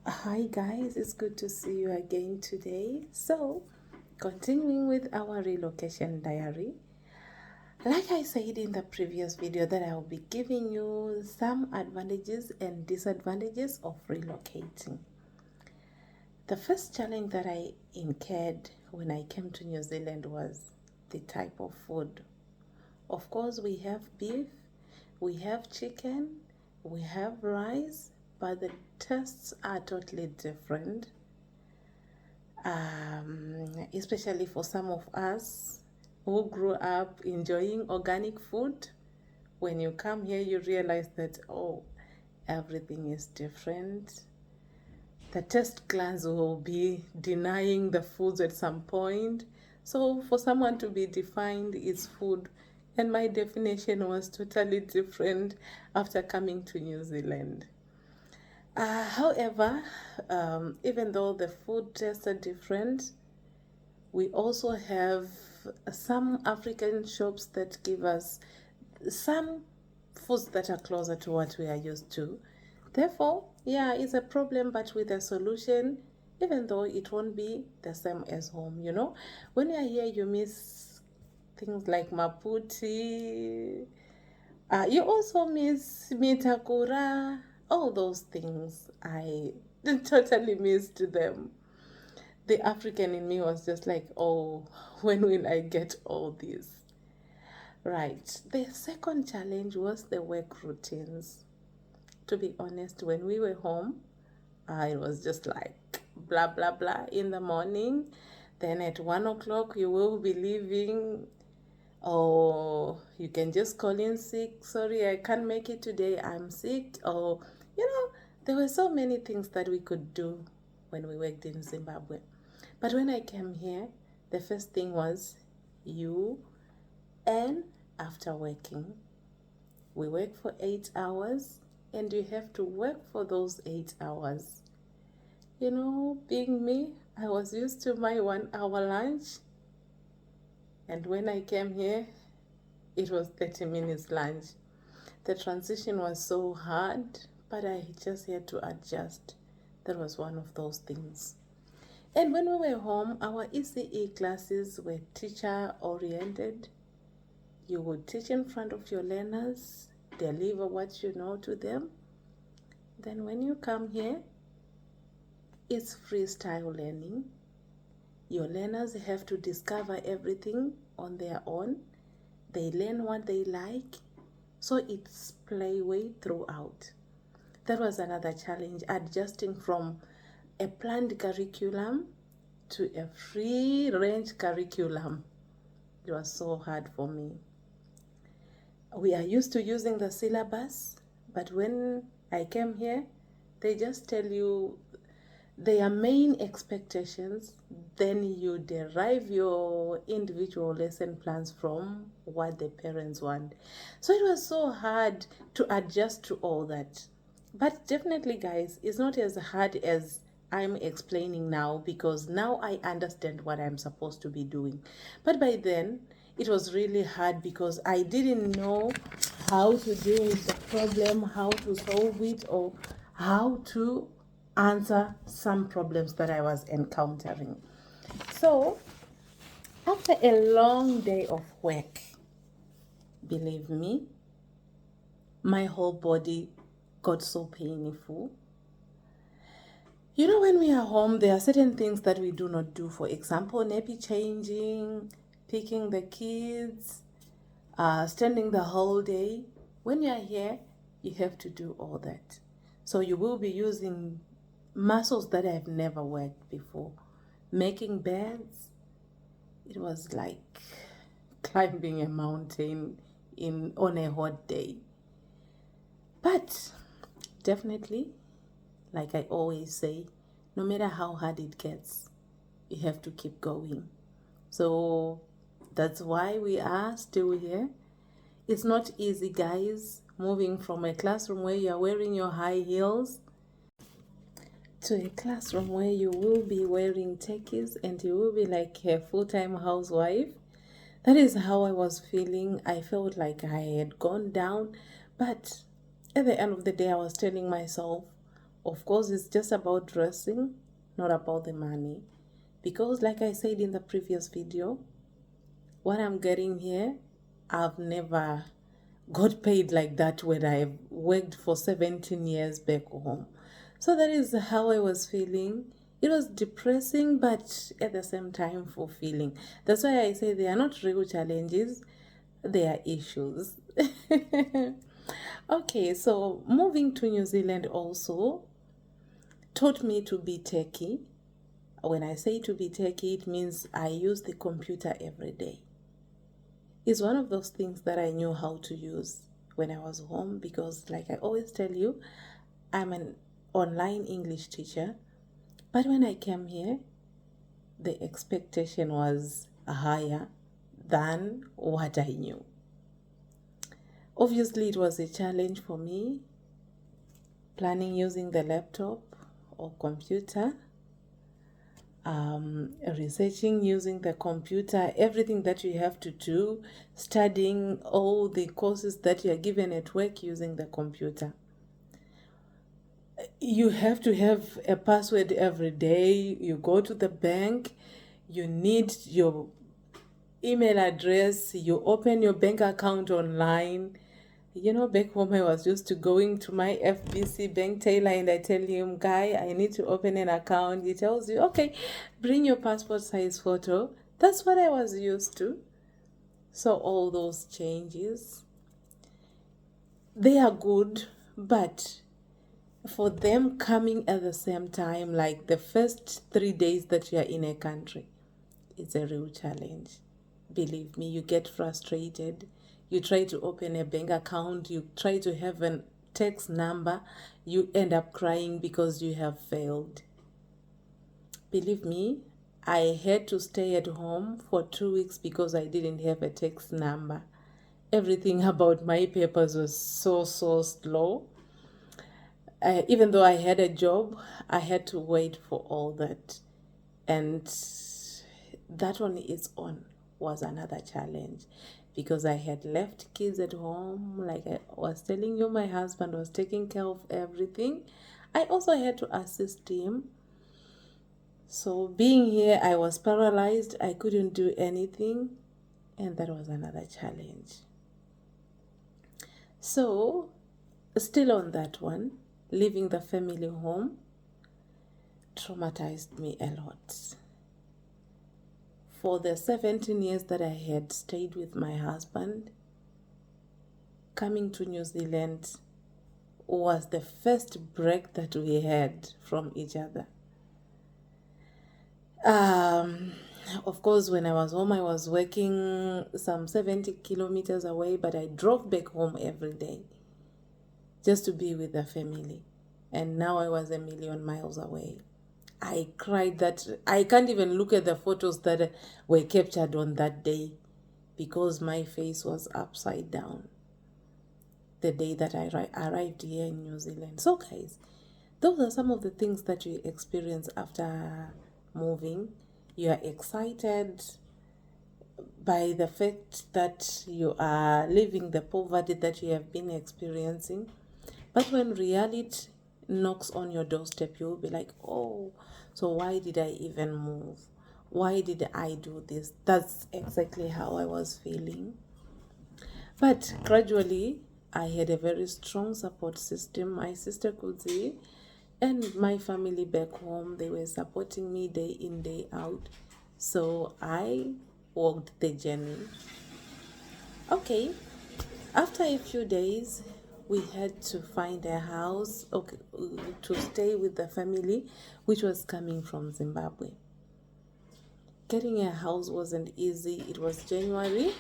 Hi guys, it's good to see you again today. So, continuing with our relocation diary, like I said in the previous video that I will be giving you some advantages and disadvantages of relocating. The first challenge that I incurred when I came to New Zealand was the type of food. Of course, we have beef, we have chicken, we have rice, but the tastes are totally different. Especially for some of us who grew up enjoying organic food. When you come here, you realize that, oh, everything is different. The taste glands will be denying the foods at some point. So for someone to be defined is food, and my definition was totally different after coming to New Zealand. However, even though the food tastes are different, we also have some African shops that give us some foods that are closer to what we are used to. Therefore, yeah, it's a problem, but with a solution, even though it won't be the same as home, you know. When you are here, you miss things like maputi. You also miss mitakura. All those things, I totally missed them. The African in me was just like, oh, when will I get all this? Right. The second challenge was the work routines. To be honest, when we were home, it was just like blah, blah, blah in the morning. Then at 1 o'clock, you will be leaving, or you can just call in sick. Sorry, I can't make it today. I'm sick. Or, there were so many things that we could do when we worked in Zimbabwe. But when I came here, the first thing was you and after working. We work for 8 hours and you have to work for those 8 hours. Being me, I was used to my 1 hour lunch. And when I came here, it was 30 minutes lunch. The transition was so hard, but I just had to adjust. That was one of those things. And when we were home, our ECE classes were teacher-oriented. You would teach in front of your learners, deliver what you know to them. Then when you come here, it's freestyle learning. Your learners have to discover everything on their own. They learn what they like. So it's playway throughout. That was another challenge, adjusting from a planned curriculum to a free range curriculum. It was so hard for me. We are used to using the syllabus, but when I came here, they just tell you their main expectations, then you derive your individual lesson plans from what the parents want. So it was so hard to adjust to all that. But definitely, guys, it's not as hard as I'm explaining now, because now I understand what I'm supposed to be doing. But by then, it was really hard because I didn't know how to deal with the problem, how to solve it, or how to answer some problems that I was encountering. So, after a long day of work, believe me, my whole body got so painful. When we are home, there are certain things that we do not do. For example, nappy changing, picking the kids, standing the whole day. When you are here, you have to do all that. So you will be using muscles that I've never worked before. Making beds, it was like climbing a mountain on a hot day. But definitely, like I always say, no matter how hard it gets, you have to keep going. So that's why we are still here. It's not easy, guys, moving from a classroom where you're wearing your high heels to a classroom where you will be wearing techies and you will be like a full-time housewife. That is how I was feeling. I felt like I had gone down, but at the end of the day, I was telling myself, Of course, it's just about dressing, not about the money. Because like I said in the previous video, what I'm getting here, I've never got paid like that when I've worked for 17 years back home. So that is how I was feeling. It was depressing, but at the same time fulfilling. That's why I say they are not real challenges, they are issues. Okay, so moving to New Zealand also taught me to be techie. When I say to be techie, it means I use the computer every day. It's one of those things that I knew how to use when I was home because, like I always tell you, I'm an online English teacher. But when I came here, the expectation was higher than what I knew. Obviously, it was a challenge for me, planning using the laptop or computer, researching using the computer, everything that you have to do, studying all the courses that you are given at work using the computer. You have to have a password every day. You go to the bank, you need your email address, you open your bank account online. You know, back home I was used to going to my FBC bank teller and I tell him, guy, I need to open an account. He tells you, okay, bring your passport size photo. That's what I was used to. So all those changes, they are good, but for them coming at the same time, like the first 3 days that you are in a country, it's a real challenge. Believe me, you get frustrated. You try to open a bank account, you try to have a text number, you end up crying because you have failed. Believe me, I had to stay at home for 2 weeks because I didn't have a text number. Everything about my papers was so slow. Even though I had a job, I had to wait for all that. And that on its own was another challenge because I had left kids at home. Like I was telling you, my husband was taking care of everything. I also had to assist him. So being here, I was paralyzed. I couldn't do anything. And that was another challenge. So still on that one, leaving the family home traumatized me a lot. For the 17 years that I had stayed with my husband, coming to New Zealand was the first break that we had from each other. Of course, when I was home, I was working some 70 kilometers away, but I drove back home every day just to be with the family. And now I was 1,000,000 miles away. I cried that I can't even look at the photos that were captured on that day because my face was upside down the day that I arrived here in New Zealand. So guys, those are some of the things that you experience after moving. You are excited by the fact that you are leaving the poverty that you have been experiencing. But when reality knocks on your doorstep, you'll be like, oh, so why did I even move? Why did I do this? That's exactly how I was feeling. But gradually, I had a very strong support system. My sister could see, and my family back home, they were supporting me day in, day out. So I walked the journey. Okay, after a few days, we had to find a house to stay with the family, which was coming from Zimbabwe. Getting a house wasn't easy. It was January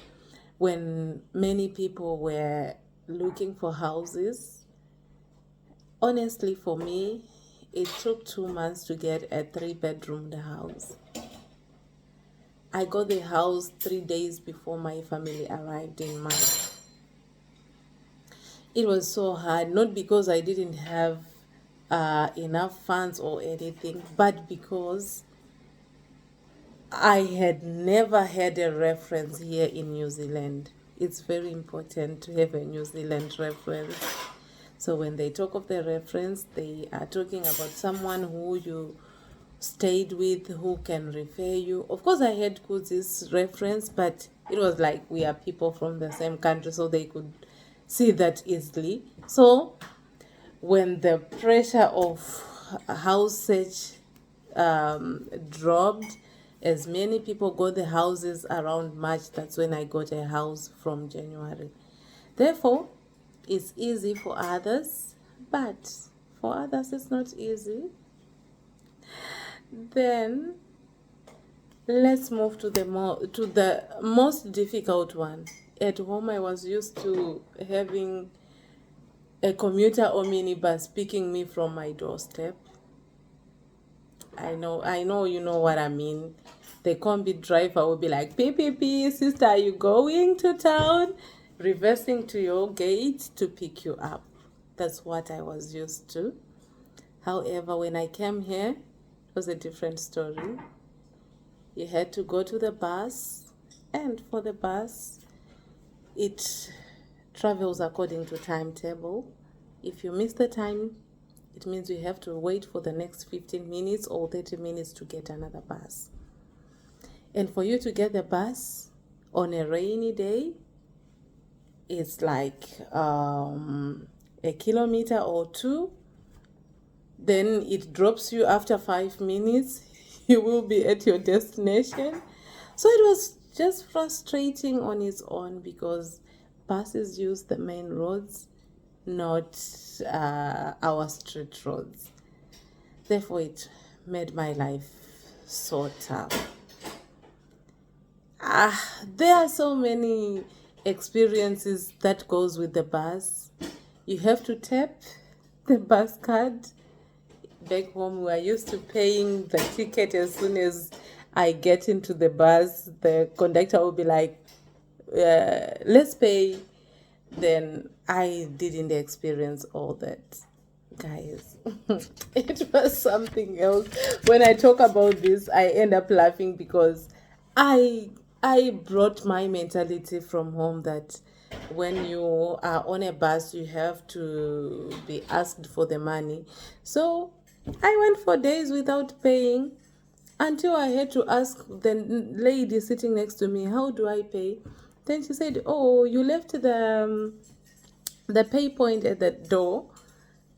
when many people were looking for houses. Honestly, for me, it took 2 months to get a 3-bedroom house. I got the house 3 days before my family arrived in March. It was so hard, not because I didn't have enough funds or anything, but because I had never had a reference here in New Zealand. It's very important to have a New Zealand reference. So when they talk of the reference, they are talking about someone who you stayed with, who can refer you. Of course, I had Kuzi's reference, but it was like we are people from the same country, so they could see that easily. So when the pressure of a house search dropped, as many people got the houses around March, that's when I got a house from January. Therefore, it's easy for others, but for others it's not easy. Then let's move to the most difficult one. At home, I was used to having a commuter or minibus picking me from my doorstep. I know, you know what I mean. The combi driver will be like, "Pee, sister, are you going to town?" Reversing to your gate to pick you up. That's what I was used to. However, when I came here, it was a different story. You had to go to the bus, and for the bus, it travels according to timetable. If you miss the time, it means you have to wait for the next 15 minutes or 30 minutes to get another bus. And for you to get the bus on a rainy day, it's like a kilometer or two. Then it drops you after 5 minutes. You will be at your destination. So it was just frustrating on its own because buses use the main roads, not our street roads. Therefore, it made my life so tough. There are so many experiences that goes with the bus. You have to tap the bus card. Back home, we are used to paying the ticket as soon as I get into the bus. The conductor will be like, let's pay. Then I didn't experience all that. Guys, it was something else. When I talk about this, I end up laughing because I brought my mentality from home that when you are on a bus, you have to be asked for the money. So I went for days without paying until I had to ask the lady sitting next to me, "How do I pay?" Then she said, "Oh, you left the pay point at the door."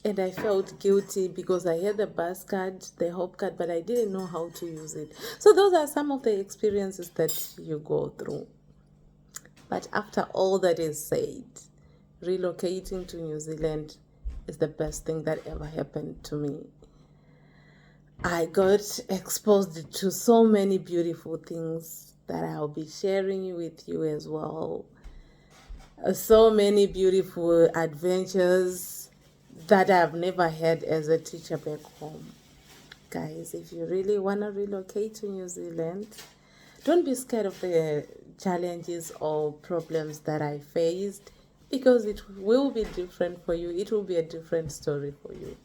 And I felt guilty because I had the bus card, the Hope card, but I didn't know how to use it. So those are some of the experiences that you go through. But after all that is said, relocating to New Zealand is the best thing that ever happened to me. I got exposed to so many beautiful things that I'll be sharing with you as well. So many beautiful adventures that I've never had as a teacher back home. Guys, if you really want to relocate to New Zealand, don't be scared of the challenges or problems that I faced because it will be different for you. It will be a different story for you.